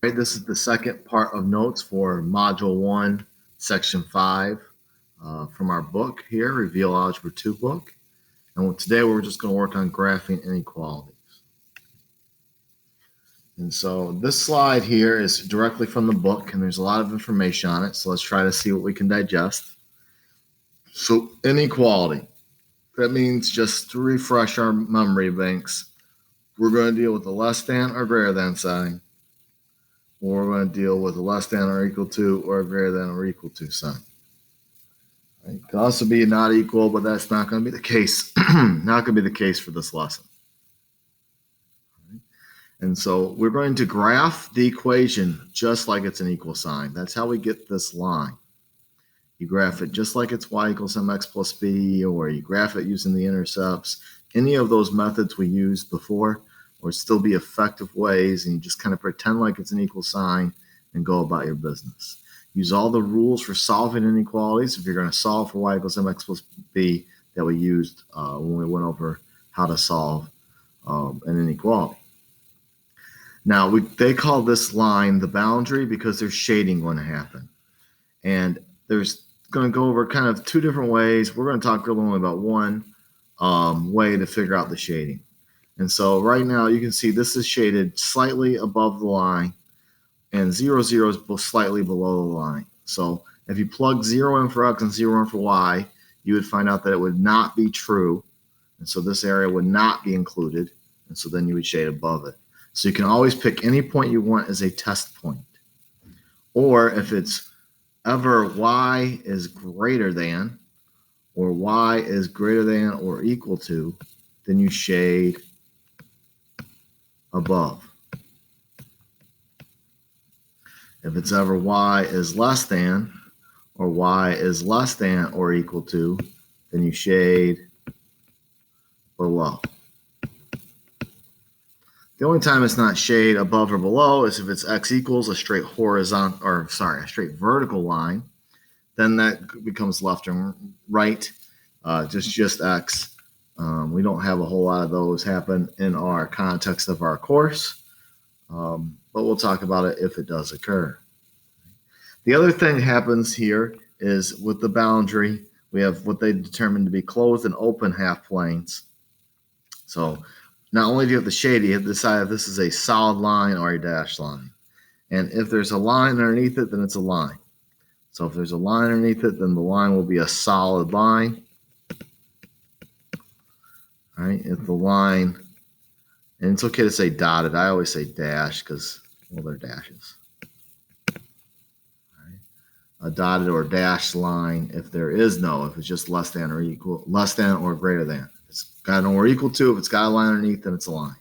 Right, this is the second part of notes for Module 1, Section 5 from our book here, Reveal Algebra 2 book. And today we're just going to work on graphing inequalities. And so this slide here is directly from the book, and there's a lot of information on it. So let's try to see what we can digest. So inequality, that means just to refresh our memory banks, we're going to deal with the less than or greater than sign. Or we're going to deal with a less than or equal to or greater than or equal to sign. Right? It can also be not equal, but that's not going to be the case. Not going to be the case for this lesson. Right? And so we're going to graph the equation just like it's an equal sign. That's how we get this line. You graph it just like it's y equals mx plus b, or you graph it using the intercepts. Any of those methods we used before or still be effective ways, and you just kind of pretend like it's an equal sign and go about your business. Use all the rules for solving inequalities if you're going to solve for y equals mx plus b that we used when we went over how to solve an inequality. Now, they call this line the boundary because there's shading going to happen. And there's going to go over kind of two different ways. We're going to talk really only about one way to figure out the shading. And so right now you can see this is shaded slightly above the line, and 0, 0 is slightly below the line. So if you plug 0 in for x and 0 in for y, you would find out that it would not be true. And so this area would not be included. And so then you would shade above it. So you can always pick any point you want as a test point. Or if it's ever y is greater than, or y is greater than or equal to, then you shade above. If it's ever y is less than, or y is less than or equal to, then you shade below. The only time it's not shade above or below is if it's x equals a straight a straight vertical line. Then that becomes left and right, just x. We don't have a whole lot of those happen in our context of our course, but we'll talk about it if it does occur. The other thing that happens here is with the boundary, we have what they determine to be closed and open half planes. So not only do you have the shade, you have to decide if this is a solid line or a dashed line. And if there's a line underneath it, then it's a line. So if there's a line underneath it, then the line will be a solid line. All right, if the line, and it's okay to say dotted. I always say dash because, well, they're dashes. All right. A dotted or dashed line if it's just less than or equal, less than or greater than. If it's got an or equal to, if it's got a line underneath, then it's a line.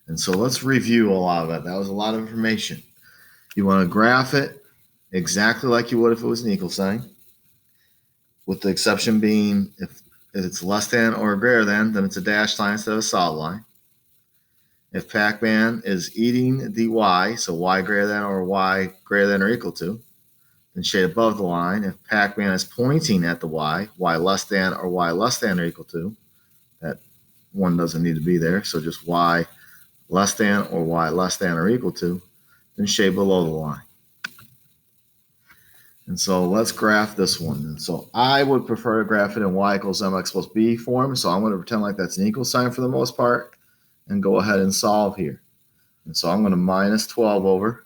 And so let's review a lot of that. That was a lot of information. You want to graph it exactly like you would if it was an equal sign, with the exception being if it's less than or greater than, then it's a dashed line instead of a solid line. If Pac-Man is eating the y, so y greater than or equal to, then shade above the line. If Pac-Man is pointing at the y less than or equal to, that one doesn't need to be there, so just y less than or equal to, then shade below the line. And so let's graph this one. And so I would prefer to graph it in y equals mx plus b form. So I'm going to pretend like that's an equal sign for the most part and go ahead and solve here. And so I'm going to minus 12 over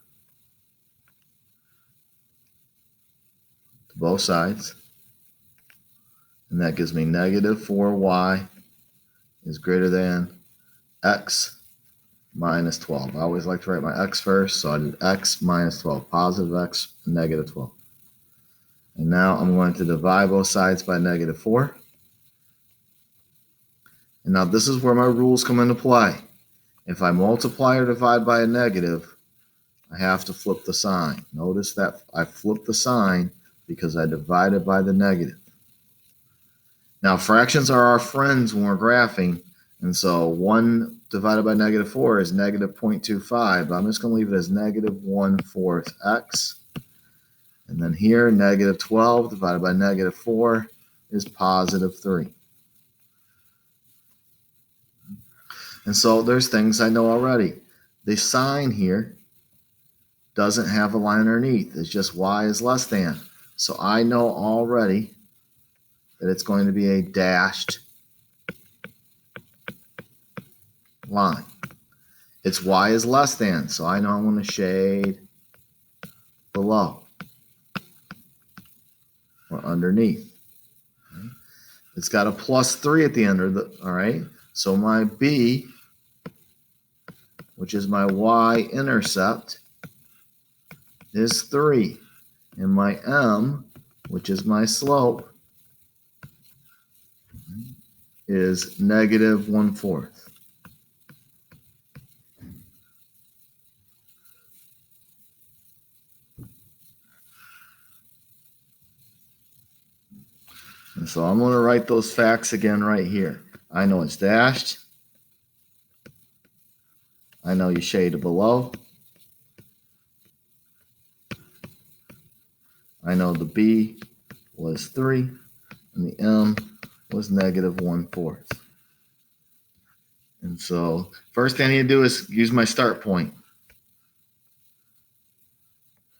to both sides. And that gives me negative 4y is greater than x minus 12. I always like to write my x first. So I did x minus 12, positive x, negative 12. And now I'm going to divide both sides by negative 4. And now this is where my rules come into play. If I multiply or divide by a negative, I have to flip the sign. Notice that I flipped the sign because I divided by the negative. Now fractions are our friends when we're graphing. And so 1 divided by negative 4 is negative 0.25. But I'm just going to leave it as negative 1/4 x. And then here, negative 12 divided by negative 4 is positive 3. And so there's things I know already. the sign here doesn't have a line underneath. It's just y is less than. So I know already that it's going to be a dashed line. It's y is less than, so I know I'm going to shade below or underneath. It's got a +3 at the end of the, all right? So my B, which is my y-intercept, is 3. And my M, which is my slope, is -1/4. And so I'm going to write those facts again right here. I know it's dashed. I know you shade it below. I know the B was 3 and the M was -1/4. And so first thing I need to do is use my start point.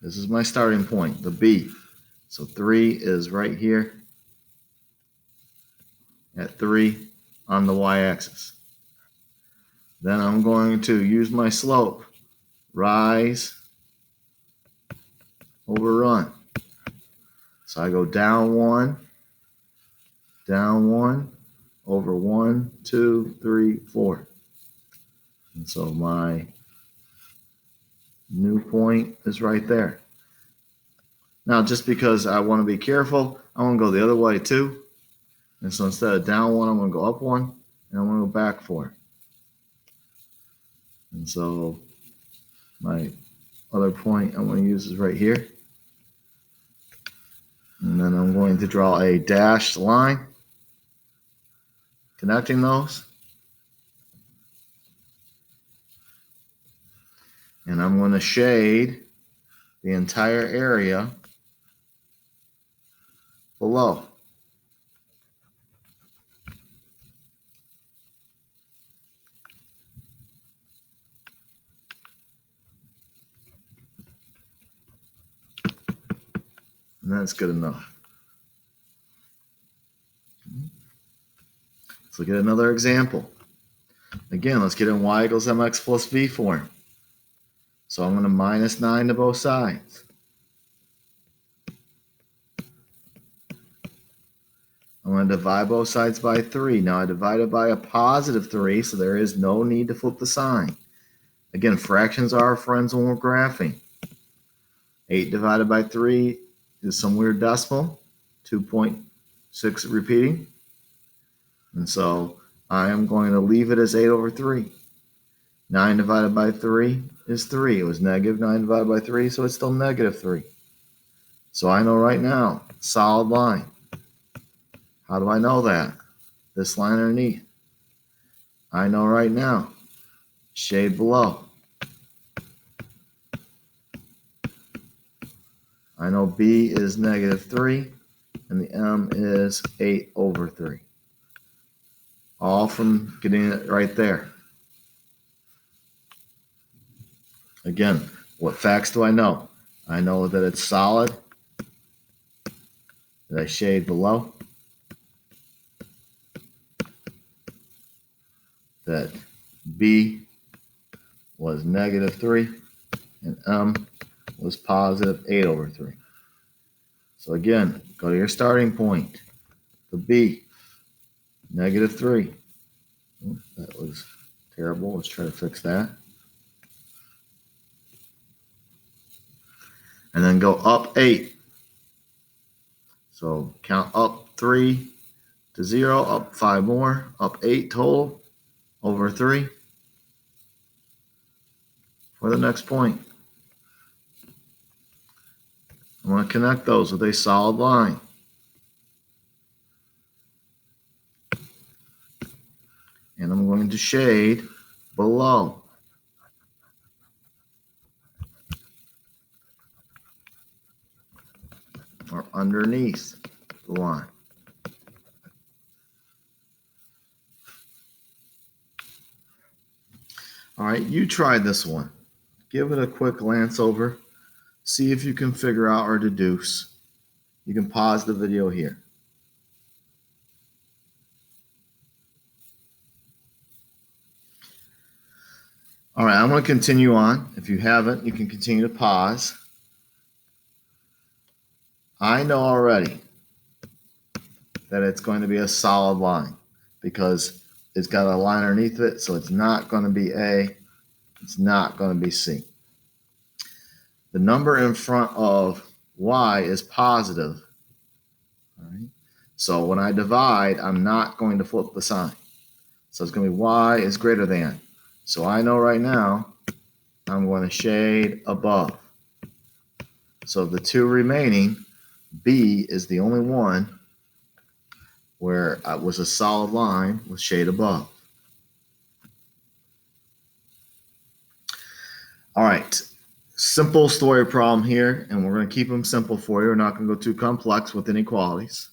This is my starting point, the B. So 3 is right here at 3 on the y-axis. Then I'm going to use my slope, rise over run. So I go down 1, over 1, 2, 3, 4. And so my new point is right there. Now, just because I want to be careful, I want to go the other way too. And so instead of down 1, I'm going to go up 1, and I'm going to go back 4. And so my other point I'm going to use is right here. And then I'm going to draw a dashed line connecting those. And I'm going to shade the entire area below. And that's good enough. Let's look at another example. Again, let's get in y equals mx plus b form. So I'm going to -9 to both sides. I'm going to divide both sides by 3. Now I divided by a +3, so there is no need to flip the sign. Again, fractions are our friends when we're graphing. 8 divided by 3 is some weird decimal, 2.6 repeating. And so I am going to leave it as 8 over 3. 9 divided by 3 is 3. It was -9 divided by 3, so it's still -3. So I know right now, solid line. How do I know that? This line underneath. I know right now, shade below. I know B is -3 and the M is 8 over 3. All from getting it right there. Again, what facts do I know? I know that it's solid, that I shade below, that B was -3 and M was +8 over 3. So again, go to your starting point, the B, -3. Oh, that was terrible. Let's try to fix that. And then go up 8. So count up 3 to 0, up 5 more, up 8 total over 3 for the next point. I'm going to connect those with a solid line. And I'm going to shade below. Or underneath the line. All right, you try this one. Give it a quick glance over. See if you can figure out or deduce. You can pause the video here. All right, I'm going to continue on. If you haven't, you can continue to pause. I know already that it's going to be a solid line because it's got a line underneath it, so it's not going to be A, it's not going to be C. The number in front of Y is positive. All right? So when I divide, I'm not going to flip the sign. So it's going to be Y is greater than. So I know right now I'm going to shade above. So the two remaining, B is the only one where it was a solid line with shade above. All right, simple story problem here, and we're going to keep them simple for you. We're not going to go too complex with inequalities.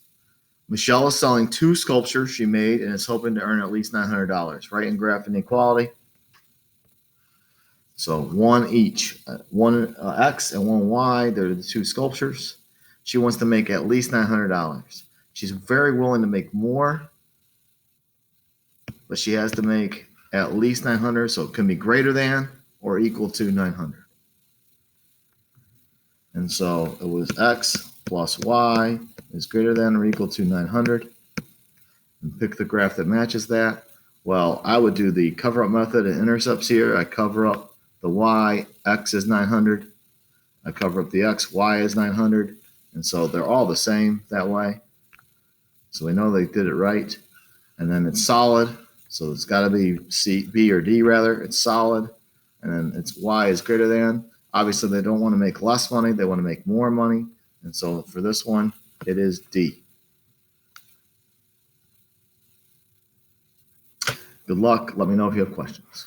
Michelle is selling 2 sculptures she made and is hoping to earn at least $900. Write and graph inequality. So one each, one X and one Y, they're the 2 sculptures. She wants to make at least $900. She's very willing to make more, but she has to make at least 900, so it can be greater than or equal to 900. And so it was X plus Y is greater than or equal to 900. And pick the graph that matches that. Well, I would do the cover up method and intercepts here. I cover up the Y, X is 900. I cover up the X, Y is 900. And so they're all the same that way. So we know they did it right. And then it's solid. So it's got to be C, B or D rather. It's solid. And then it's Y is greater than. Obviously, they don't want to make less money. They want to make more money. And so for this one, it is D. Good luck. Let me know if you have questions.